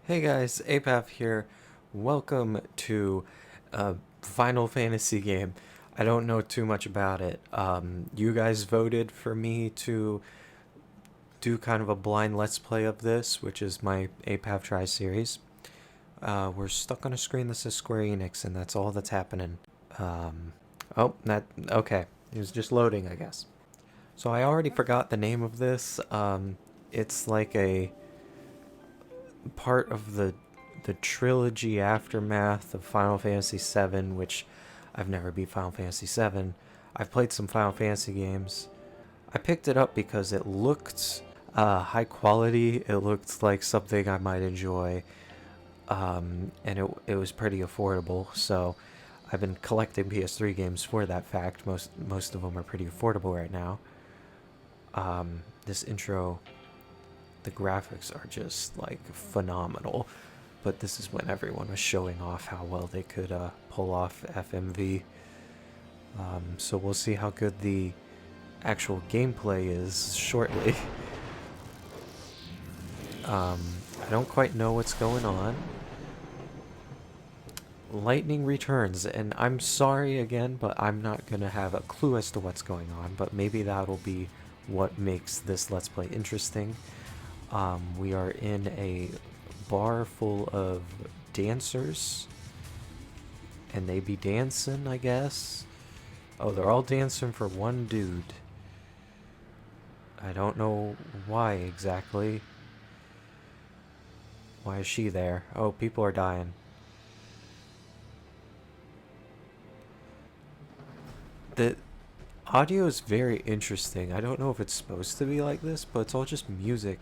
Hey guys, Apav here. Welcome to a Final Fantasy game. I don't know too much about it. You guys voted for me to do kind of a blind let's play of this, which is my Apav Try series. We're stuck on a screen that says Square Enix, and that's all that's happening. Okay. It was just loading, I guess. So I already forgot the name of this. It's like a part of the trilogy aftermath of Final Fantasy VII, which I've never beat Final Fantasy VII. I've played some Final Fantasy games. I picked it up because it looked high quality. It looked like something I might enjoy, and it was pretty affordable. So I've been collecting PS3 games for that fact. Most of them are pretty affordable right now. This intro, the graphics are just like phenomenal, but this is when everyone was showing off how well they could pull off FMV. So we'll see how good the actual gameplay is shortly. I don't quite know what's going on. Lightning returns, and I'm sorry again, but I'm not gonna have a clue as to what's going on, but maybe that'll be what makes this Let's Play interesting. We are in a bar full of dancers, and they be dancing, I guess. Oh, they're all dancing for one dude. I don't know why exactly. Why is she there? Oh, people are dying. The audio is very interesting. I don't know if it's supposed to be like this, but it's all just music.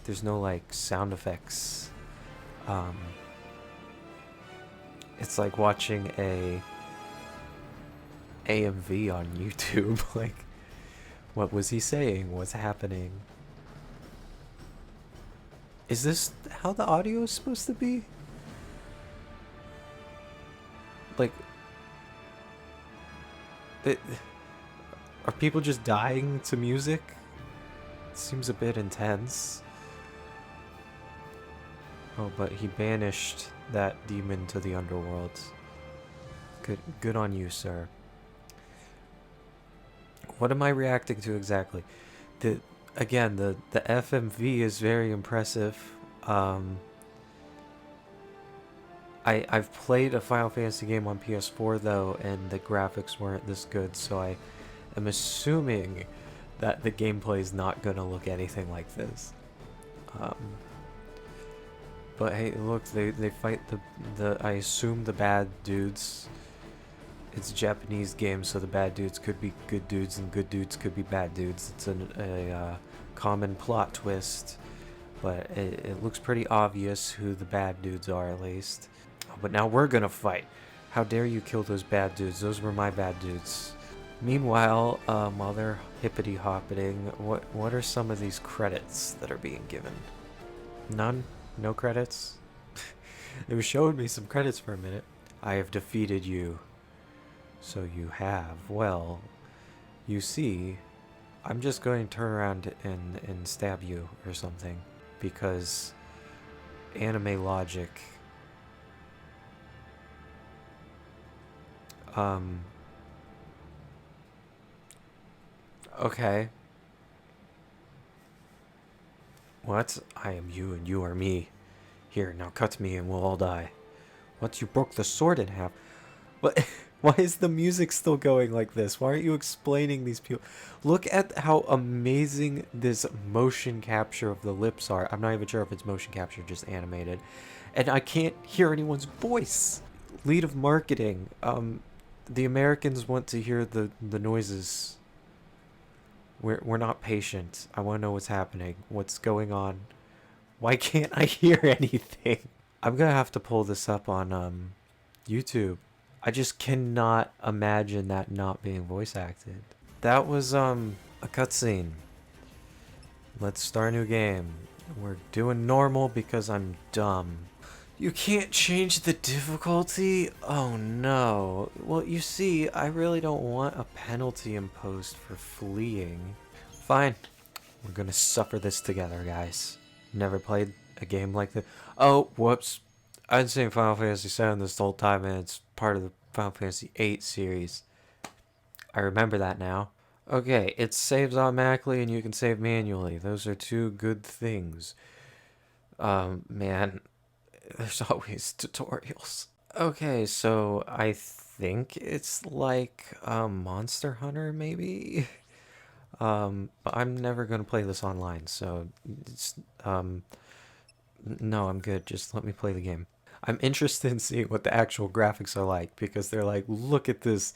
There's no like sound effects. It's like watching a AMV on YouTube. Like, what was he saying? What's happening? Is this how the audio is supposed to be? Like, it, are people just dying to music? It seems a bit intense. Oh, but he banished that demon to the underworld. Good on you, sir. What am I reacting to exactly? Again, the FMV is very impressive. I've played a Final Fantasy game on PS4 though, and the graphics weren't this good, so I am assuming that the gameplay is not gonna look anything like this. But hey, look, they fight the I assume the bad dudes. It's a Japanese game, so the bad dudes could be good dudes and good dudes could be bad dudes. It's a common plot twist, but it looks pretty obvious who the bad dudes are at least. Oh, but now we're gonna fight. How dare you kill those bad dudes? Those were my bad dudes. Meanwhile, while they're hippity hoppiting, what are some of these credits that are being given? None? No credits? It was showing me some credits for a minute. I have defeated you. So you have. Well, you see, I'm just going to turn around and stab you or something. Because anime logic. Okay. What? I am you and you are me. Here, now cut me and we'll all die. What? You broke the sword in half. What? Why is the music still going like this? Why aren't you explaining these people? Look at how amazing this motion capture of the lips are. I'm not even sure if it's motion capture, just animated. And I can't hear anyone's voice. Lead of marketing. The Americans want to hear the noises. We're not patient. I want to know what's happening. What's going on? Why can't I hear anything? I'm gonna have to pull this up on YouTube. I just cannot imagine that not being voice acted. That was a cutscene. Let's start a new game. We're doing normal because I'm dumb. You can't change the difficulty? Oh no. Well, you see, I really don't want a penalty imposed for fleeing. Fine. We're gonna suffer this together, guys. Never played a game like this. Oh, whoops. I've been saying Final Fantasy 7 this whole time, and it's part of the Final Fantasy 8 series. I remember that now. Okay, it saves automatically and you can save manually. Those are two good things. Man, there's always tutorials. Okay, so I think it's like Monster Hunter, maybe? But I'm never gonna play this online, so it's, no, I'm good. Just let me play the game. I'm interested in seeing what the actual graphics are like because they're like, look at this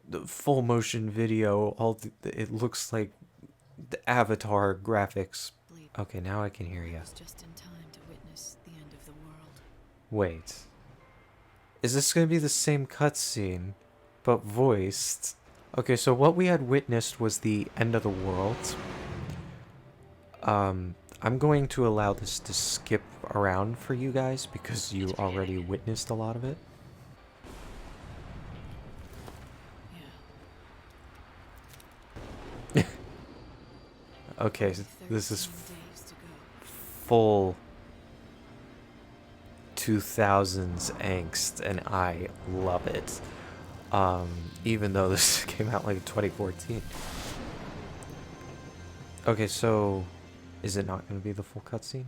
the full motion video. It looks like the Avatar graphics. Okay, now I can hear you. Just in time to witness the end of the world. Wait, is this gonna be the same cutscene, but voiced? Okay, so what we had witnessed was the end of the world. I'm going to allow this to skip around for you guys because you already witnessed a lot of it. Yeah. Okay, so this is 13 days to go. full 2000s angst, and I love it. Even though this came out like in 2014. Okay, so is it not going to be the full cutscene?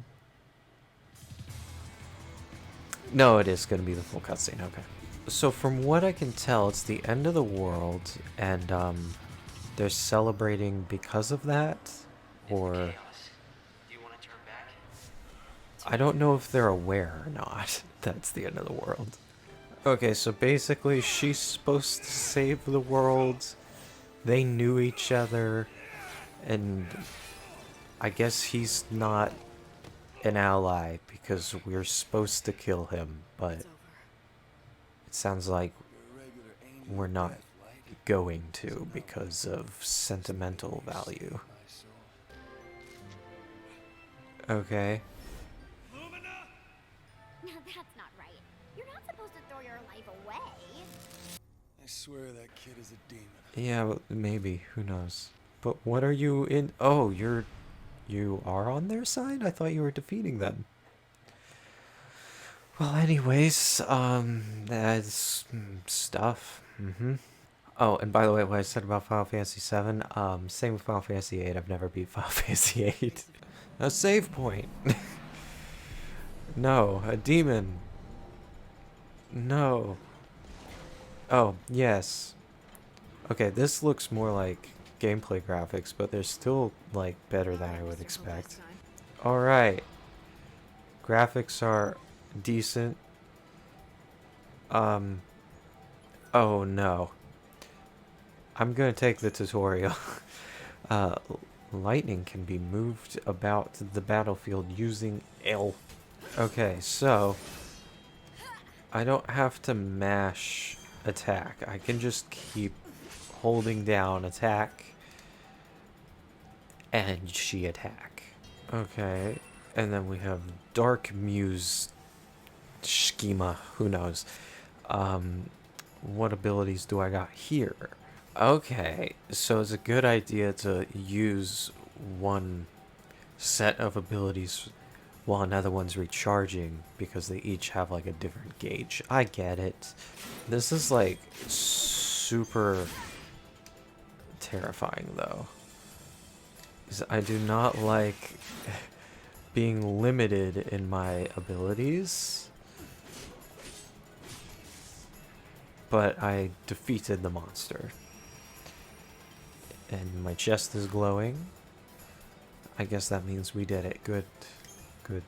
No, it is going to be the full cutscene. Okay. So from what I can tell, it's the end of the world, and they're celebrating because of that, or I don't know if they're aware or not. That's the end of the world. Okay, so basically she's supposed to save the world. They knew each other, and I guess he's not an ally because we're supposed to kill him, but It's over. it sounds like we're not going to because of sentimental value. Okay. Now that's not right. You're not supposed to throw your life away. I swear that kid is a demon. Yeah, well, maybe. Who knows? But what are you in? Oh, you are on their side? I thought you were defeating them. Well, anyways, that's stuff. Oh, and by the way, what I said about Final Fantasy 7, same with Final Fantasy 8. I've never beat Final Fantasy 8. A save point. No, a demon. No. Oh, yes. Okay, this looks more like gameplay graphics, but they're still, like, better than I would expect. Alright. Graphics are decent. Oh no. I'm gonna take the tutorial. Lightning can be moved about the battlefield using L. Okay, so I don't have to mash attack. I can just keep holding down attack and she attack. Okay, and then we have Dark Muse schema. Who knows? What abilities do I got here? Okay, so it's a good idea to use one set of abilities while another one's recharging because they each have like a different gauge. I get it. This is like super terrifying though, because I do not like being limited in my abilities. But I defeated the monster. And my chest is glowing. I guess that means we did it. Good. Good.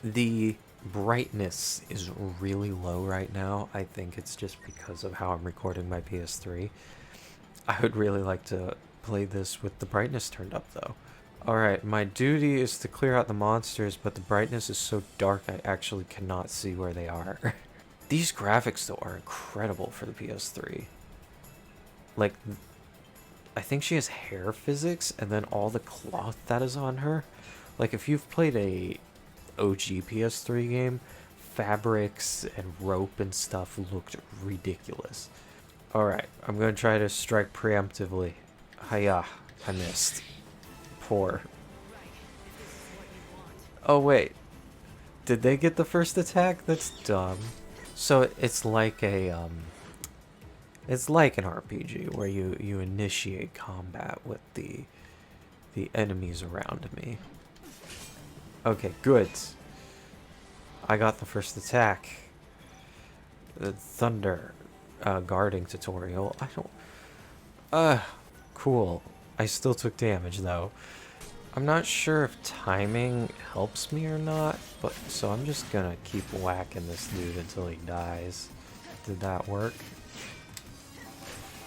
The brightness is really low right now. I think it's just because of how I'm recording my PS3. I would really like to play this with the brightness turned up though. Alright, my duty is to clear out the monsters, but the brightness is so dark I actually cannot see where they are. These graphics, though, are incredible for the PS3. Like, I think she has hair physics, and then all the cloth that is on her. Like, if you've played a OG PS3 game, fabrics and rope and stuff looked ridiculous. Alright, I'm going to try to strike preemptively. Hiya, I missed. Poor. Oh, wait. Did they get the first attack? That's dumb. So it's like it's like an RPG where you initiate combat with the enemies around me. Okay, good. I got the first attack. The thunder guarding tutorial. I don't. Cool. I still took damage though. I'm not sure if timing helps me or not, but so I'm just gonna keep whacking this dude until he dies. Did that work?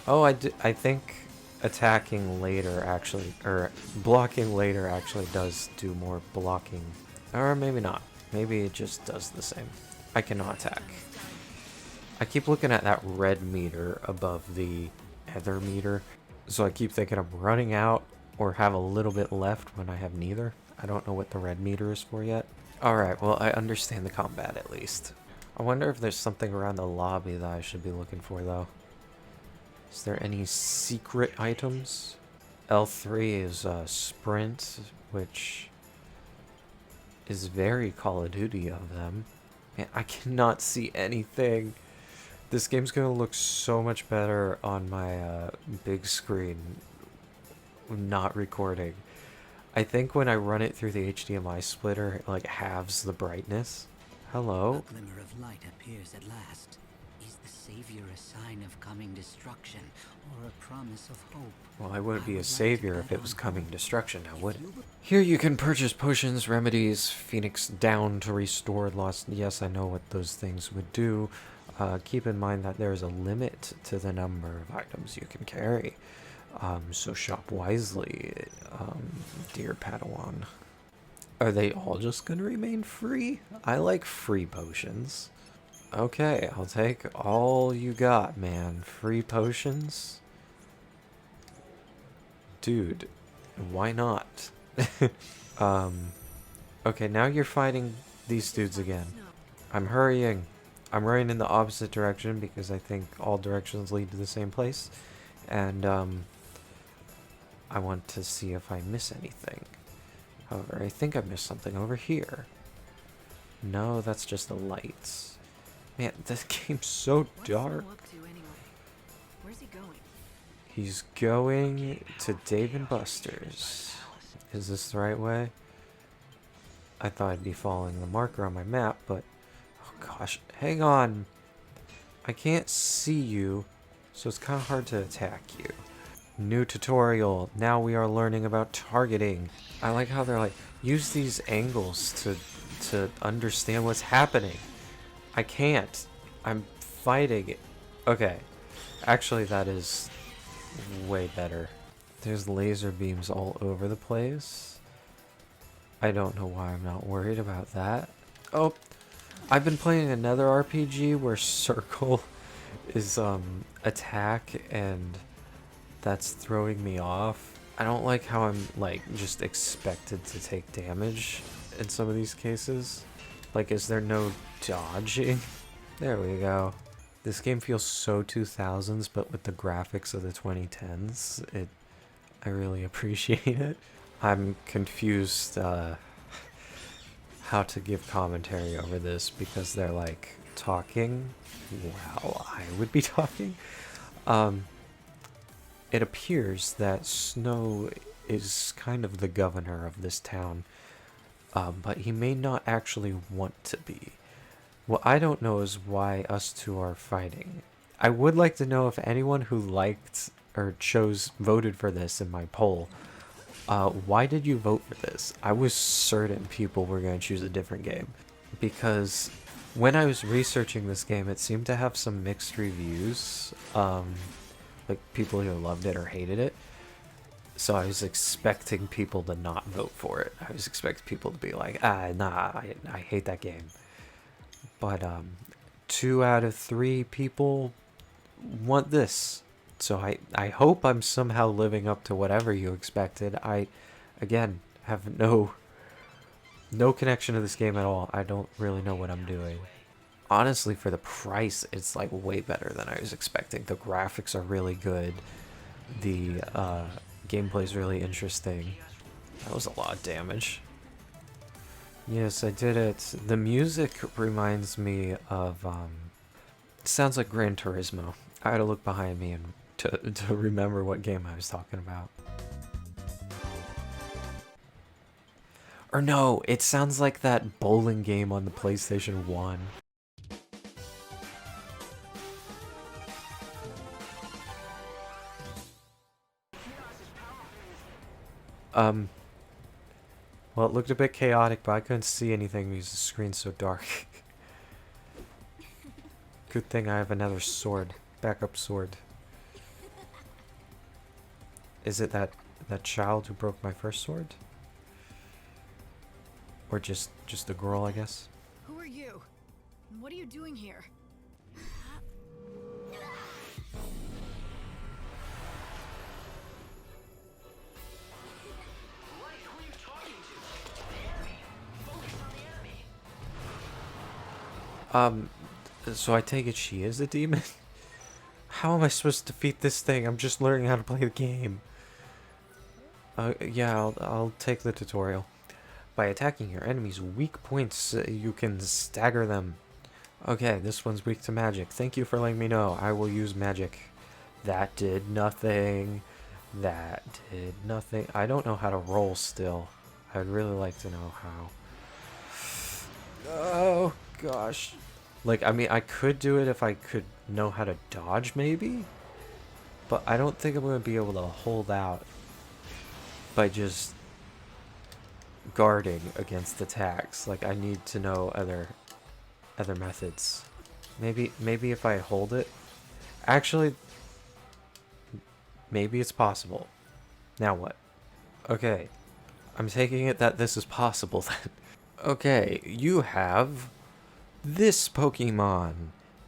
Oh, I think attacking later actually, or blocking later actually does do more blocking. Or maybe not. Maybe it just does the same. I cannot attack. I keep looking at that red meter above the other meter, so I keep thinking I'm running out or have a little bit left when I have neither. I don't know what the red meter is for yet. Alright, well, I understand the combat at least. I wonder if there's something around the lobby that I should be looking for, though. Is there any secret items? L3 is sprint, which is very Call of Duty of them. Man, I cannot see anything. This game's gonna look so much better on my big screen not recording. I think when I run it through the HDMI splitter, it like halves the brightness. Hello? A glimmer of light appears at last. Is the savior a sign of coming destruction or a promise of hope? Well, I wouldn't be a savior if it was coming destruction, now would it? Here you can purchase potions, remedies, Phoenix down to restore lost. Yes, I know what those things would do. Keep in mind that there is a limit to the number of items you can carry. So shop wisely, dear Padawan. Are they all just gonna remain free? I like free potions. Okay, I'll take all you got, man. Free potions? Dude, why not? Okay, now you're fighting these dudes again. I'm hurrying. I'm running in the opposite direction because I think all directions lead to the same place. And, I want to see if I miss anything. However, I think I missed something over here. No, that's just the lights. Man, this game's so dark. Where's he going? He's going to Dave & Buster's. Is this the right way? I thought I'd be following the marker on my map, but... Oh gosh, hang on. I can't see you, so it's kind of hard to attack you. New tutorial. Now we are learning about targeting. I like how they're like, use these angles to understand what's happening. I can't. I'm fighting it. Okay. Actually, that is way better. There's laser beams all over the place. I don't know why I'm not worried about that. Oh, I've been playing another RPG where circle is attack, and that's throwing me off. I don't like how I'm like just expected to take damage in some of these cases. Like, is there no dodging? There we go. This game feels so 2000s, but with the graphics of the 2010s. I really appreciate it. I'm confused how to give commentary over this because they're like talking while I would be talking. It appears that Snow is kind of the governor of this town, but he may not actually want to be. What I don't know is why us two are fighting. I would like to know if anyone who liked or voted for this in my poll. Why did you vote for this? I was certain people were going to choose a different game, because when I was researching this game, it seemed to have some mixed reviews. Like people who loved it or hated it. So I was expecting people to not vote for it. I was expecting people to be like, nah, I hate that game. But 2 out of 3 people want this. So I hope I'm somehow living up to whatever you expected. I, again, have no connection to this game at all. I don't really know what I'm doing. Honestly, for the price, it's like way better than I was expecting. The graphics are really good. The gameplay is really interesting. That was a lot of damage. Yes, I did it. The music reminds me of, it sounds like Gran Turismo. I had to look behind me and to remember what game I was talking about. Or no, it sounds like that bowling game on the PlayStation 1. Well, it looked a bit chaotic, but I couldn't see anything because the screen's so dark. Good thing I have another sword. Backup sword. Is it that child who broke my first sword? Or just a girl, I guess? Who are you? And what are you doing here? So I take it she is a demon? How am I supposed to defeat this thing? I'm just learning how to play the game. Yeah, I'll take the tutorial. By attacking your enemy's weak points, you can stagger them. Okay, this one's weak to magic. Thank you for letting me know. I will use magic. That did nothing. That did nothing. I don't know how to roll still. I'd really like to know how. Oh, gosh. Like, I mean, I could do it if I could know how to dodge, maybe? But I don't think I'm going to be able to hold out by just guarding against attacks. Like, I need to know other methods. Maybe if I hold it. Actually, maybe it's possible. Now what? Okay. I'm taking it that this is possible then. Okay, you have this Pokemon.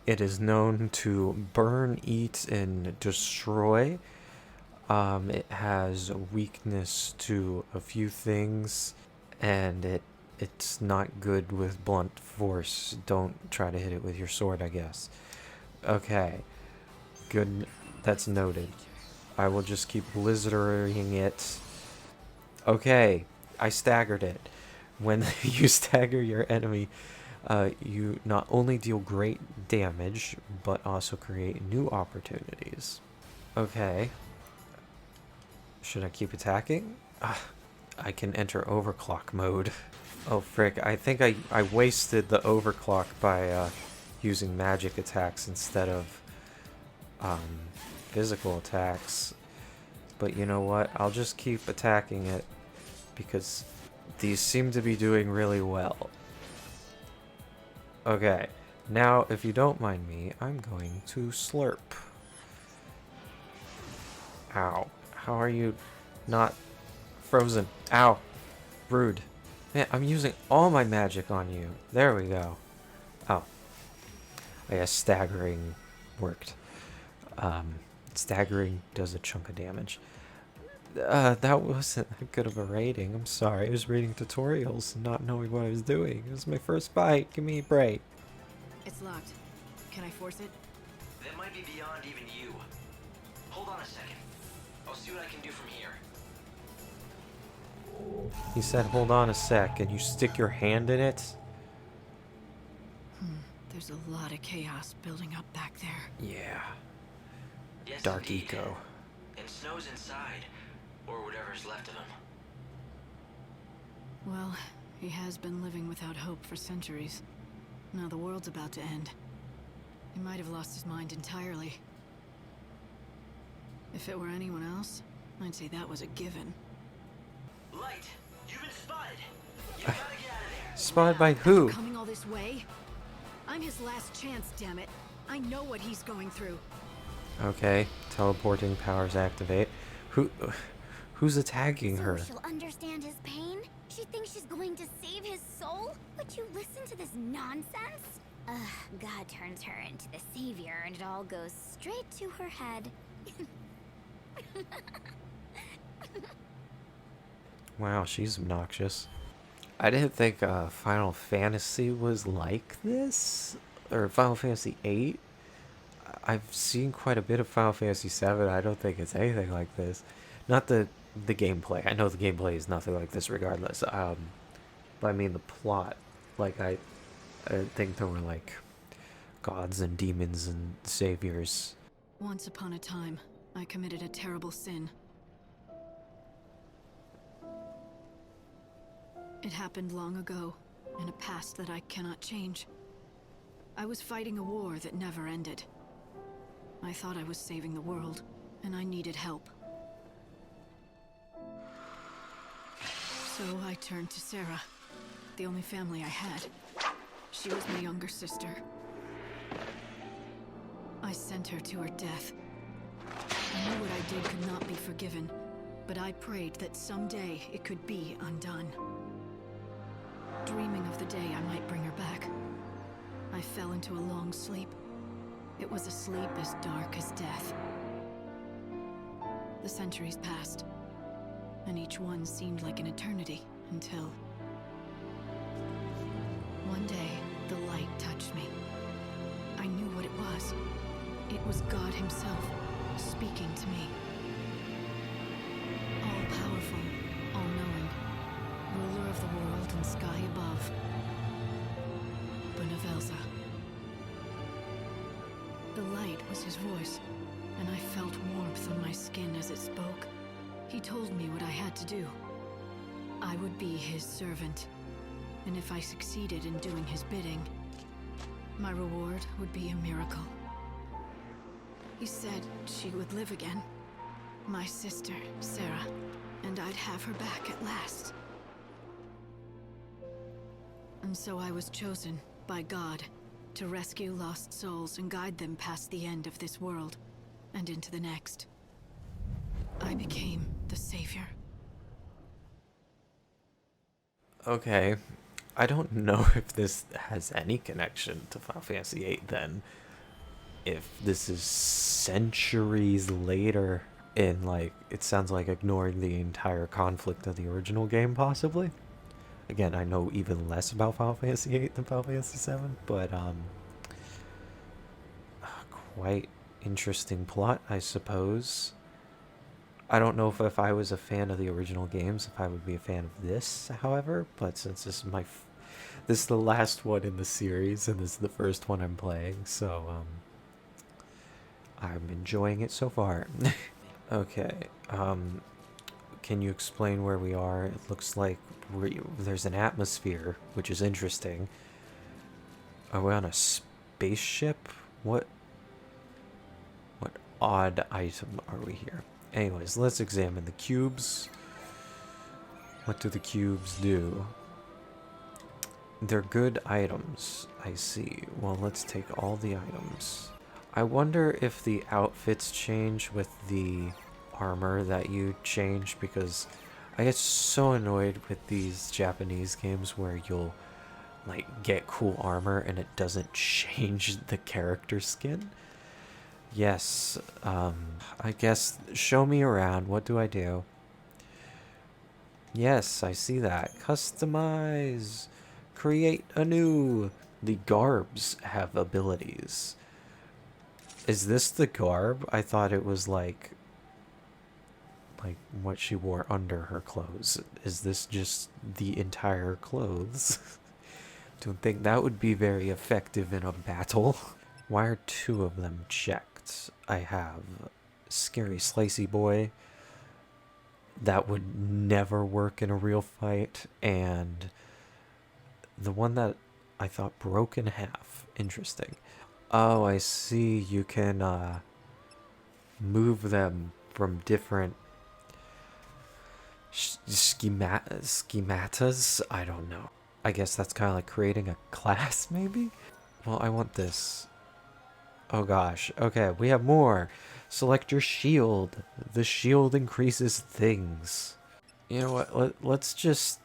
It is known to burn, eat, and destroy. It has a weakness to a few things, and it's not good with blunt force. Don't try to hit it with your sword, I guess. Okay, good. That's noted. I will just keep blizzarding it. Okay, I staggered it. When you stagger your enemy, you not only deal great damage, but also create new opportunities. Okay. Should I keep attacking? I can enter overclock mode. Oh frick, I think I wasted the overclock by using magic attacks instead of physical attacks. But you know what? I'll just keep attacking it because these seem to be doing really well. Okay, now if you don't mind me, I'm going to slurp. Ow. How are you not frozen? Ow. Rude. Man, I'm using all my magic on you. There we go. Oh. I guess staggering worked. Staggering does a chunk of damage. That wasn't that good of a rating. I'm sorry. I was reading tutorials and not knowing what I was doing. It was my first fight. Give me a break. It's locked. Can I force it? That might be beyond even you. Hold on a second. I'll see what I can do from here. He said, hold on a sec, and you stick your hand in it? There's a lot of chaos building up back there. Yeah. Yes, Dark indeed. eco. And Snow's inside, or whatever's left of him. Well, he has been living without hope for centuries. Now the world's about to end. He might have lost his mind entirely. If it were anyone else, I'd say that was a given. Light, you've been spotted. You gotta get out of there. Spotted by who? Coming all this way? I'm his last chance, damn it. I know what he's going through. Okay, teleporting powers activate. Who's attacking her? So she'll understand his pain? She thinks she's going to save his soul? Would you listen to this nonsense? God turns her into the savior and it all goes straight to her head. Wow, she's obnoxious. I didn't think Final Fantasy was like this, or Final Fantasy VIII. I've seen quite a bit of Final Fantasy VII. I don't think it's anything like this. Not the gameplay. I know the gameplay is nothing like this, regardless. But I mean the plot. Like, I think there were, like, gods and demons and saviors. Once upon a time, I committed a terrible sin. It happened long ago, in a past that I cannot change. I was fighting a war that never ended. I thought I was saving the world, and I needed help. So I turned to Sarah, the only family I had. She was my younger sister. I sent her to her death. I knew what I did could not be forgiven, but I prayed that someday it could be undone. Dreaming of the day I might bring her back, I fell into a long sleep. It was a sleep as dark as death. The centuries passed, and each one seemed like an eternity until... One day, the light touched me. I knew what it was. It was God himself, speaking to me. All-powerful, all-knowing, ruler of the world and sky above. Benevelza. The light was his voice, and I felt warmth on my skin as it spoke. He told me what I had to do. I would be his servant, and if I succeeded in doing his bidding, my reward would be a miracle. He said she would live again. My sister, Sarah, and I'd have her back at last. And so I was chosen by God to rescue lost souls and guide them past the end of this world and into the next. I became the savior. Okay. I don't know if this has any connection to Final Fantasy VIII then. If this is centuries later in, like, it sounds like ignoring the entire conflict of the original game, possibly. Again, I know even less about Final Fantasy VIII than Final Fantasy VII, but, quite interesting plot, I suppose. I don't know if I was a fan of the original games, if I would be a fan of this, however, but since this is this is the last one in the series, and this is the first one I'm playing, so, I'm enjoying it so far. Okay, can you explain where we are? It looks like there's an atmosphere, which is interesting. Are we on a spaceship? What odd item are we here? Anyways, let's examine the cubes. What do the cubes do? They're good items, I see. Well, let's take all the items. I wonder if the outfits change with the armor that you change, because I get so annoyed with these Japanese games where you'll, like, get cool armor and it doesn't change the character skin. Yes, I guess show me around. What do I do? Yes, I see that. Customize. Create anew. The garbs have abilities. Is this the garb? I thought it was like what she wore under her clothes. Is this just the entire clothes? Don't think that would be very effective in a battle. Why are two of them checked? I have Scary Slicey Boy. That would never work in a real fight. And the one that I thought broke in half. Interesting. Oh, I see. You can move them from different schematas. I don't know. I guess that's kind of like creating a class, maybe? Well, I want this. Oh gosh. Okay, we have more. Select your shield. The shield increases things. You know what? Let's just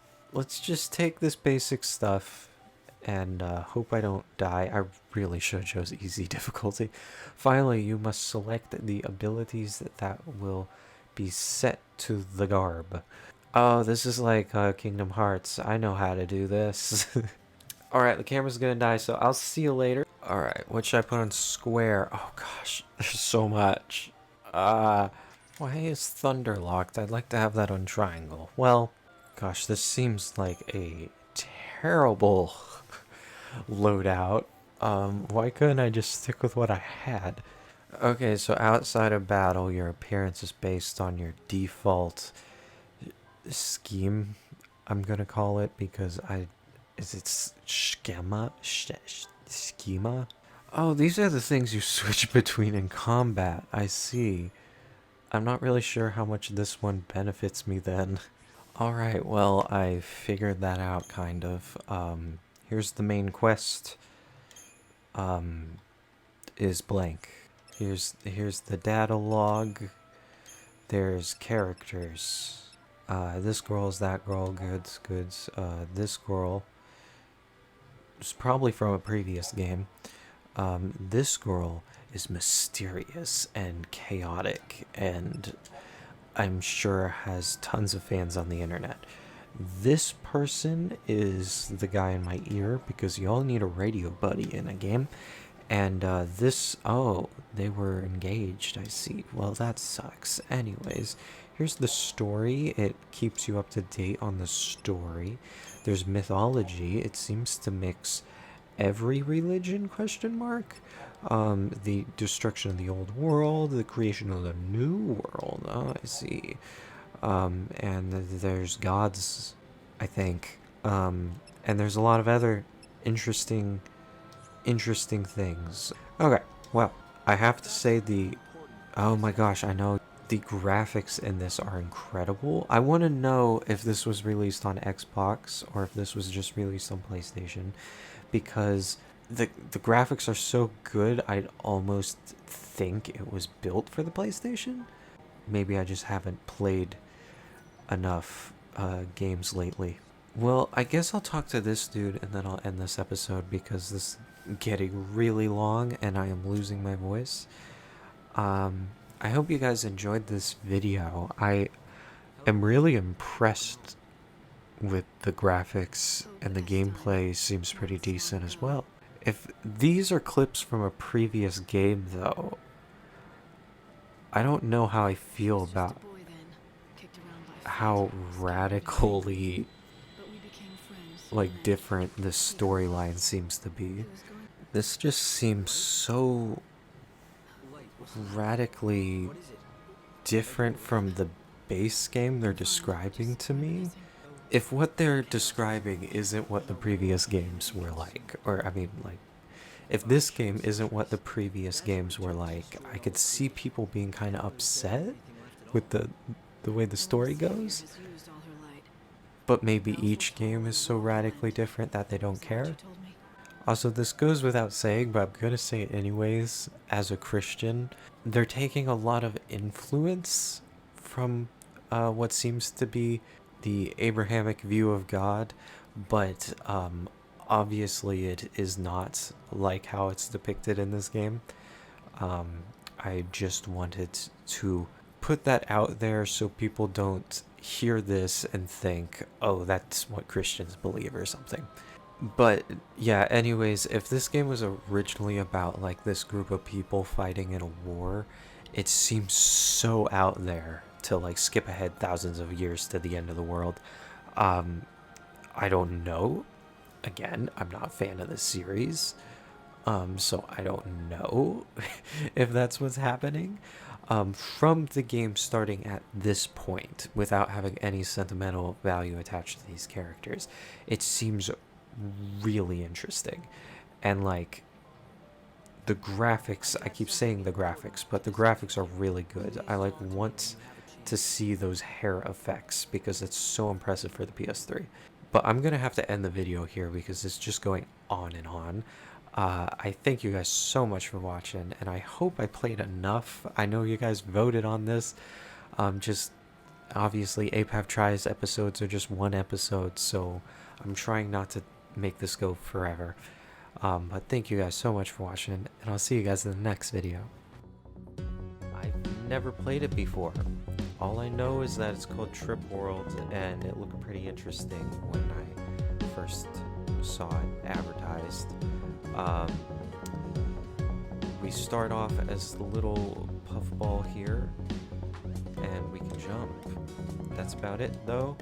take this basic stuff and hope I don't die. I really should have chose easy difficulty. Finally, you must select the abilities that will be set to the garb. Oh, this is like Kingdom Hearts. I know how to do this. Alright, the camera's gonna die, so I'll see you later. Alright, what should I put on square? Oh gosh, there's so much. Why is thunder locked? I'd like to have that on triangle. Well, gosh, this seems like a terrible loadout. Why couldn't I just stick with what I had? Okay, so outside of battle, your appearance is based on your default scheme, I'm gonna call it, because is it schema? Schema? Oh, these are the things you switch between in combat. I see. I'm not really sure how much this one benefits me then. Alright, well, I figured that out, kind of. Here's the main quest. Is blank. Here's the data log. There's characters. This girl's that girl, goods. This girl is probably from a previous game. This girl is mysterious and chaotic, and I'm sure has tons of fans on the internet. This person is the guy in my ear, because you all need a radio buddy in a game. And oh, they were engaged, I see. Well, that sucks. Anyways, here's the story. It keeps you up to date on the story. There's mythology. It seems to mix every religion, question mark. The destruction of the old world, the creation of the new world. Oh, I see. And there's gods, I think. And there's a lot of other interesting things. Okay, well, I have to say oh my gosh, I know the graphics in this are incredible. I want to know if this was released on Xbox or if this was just released on PlayStation, because the graphics are so good, I'd almost think it was built for the PlayStation. Maybe I just haven't played enough games lately. Well, I guess I'll talk to this dude and then I'll end this episode, because this is getting really long and I am losing my voice. I hope you guys enjoyed this video. I am really impressed with the graphics, and the gameplay seems pretty decent as well. If these are clips from a previous game, though, I don't know how I feel about how radically different this storyline seems to be. This just seems so radically different from the base game they're describing to me. If what they're describing isn't what the previous games were like, or I mean, if this game isn't what the previous games were like, I could see people being kind of upset with the way the story goes. But maybe each game is so radically different that they don't care. Also, this goes without saying, but I'm gonna say it anyways. As a Christian, they're taking a lot of influence from what seems to be the Abrahamic view of God, but obviously it is not like how it's depicted in this game. I just wanted to put that out there so people don't hear this and think, oh, that's what Christians believe or something. But yeah, anyways, if this game was originally about this group of people fighting in a war, it seems so out there to skip ahead thousands of years to the end of the world. I don't know. Again, I'm not a fan of this series, so I don't know if that's what's happening. From the game starting at this point, without having any sentimental value attached to these characters, it seems really interesting. And the graphics, I keep saying the graphics, but the graphics are really good. I want to see those hair effects because it's so impressive for the PS3. But I'm gonna have to end the video here because it's just going on and on. I thank you guys so much for watching, and I hope I played enough. I know you guys voted on this. Just obviously Apav Tries episodes are just one episode, so I'm trying not to make this go forever. But thank you guys so much for watching, and I'll see you guys in the next video. I've never played it before. All I know is that it's called Trip World, and it looked pretty interesting when I first saw it advertised. We start off as the little puffball here, and we can jump. That's about it, though.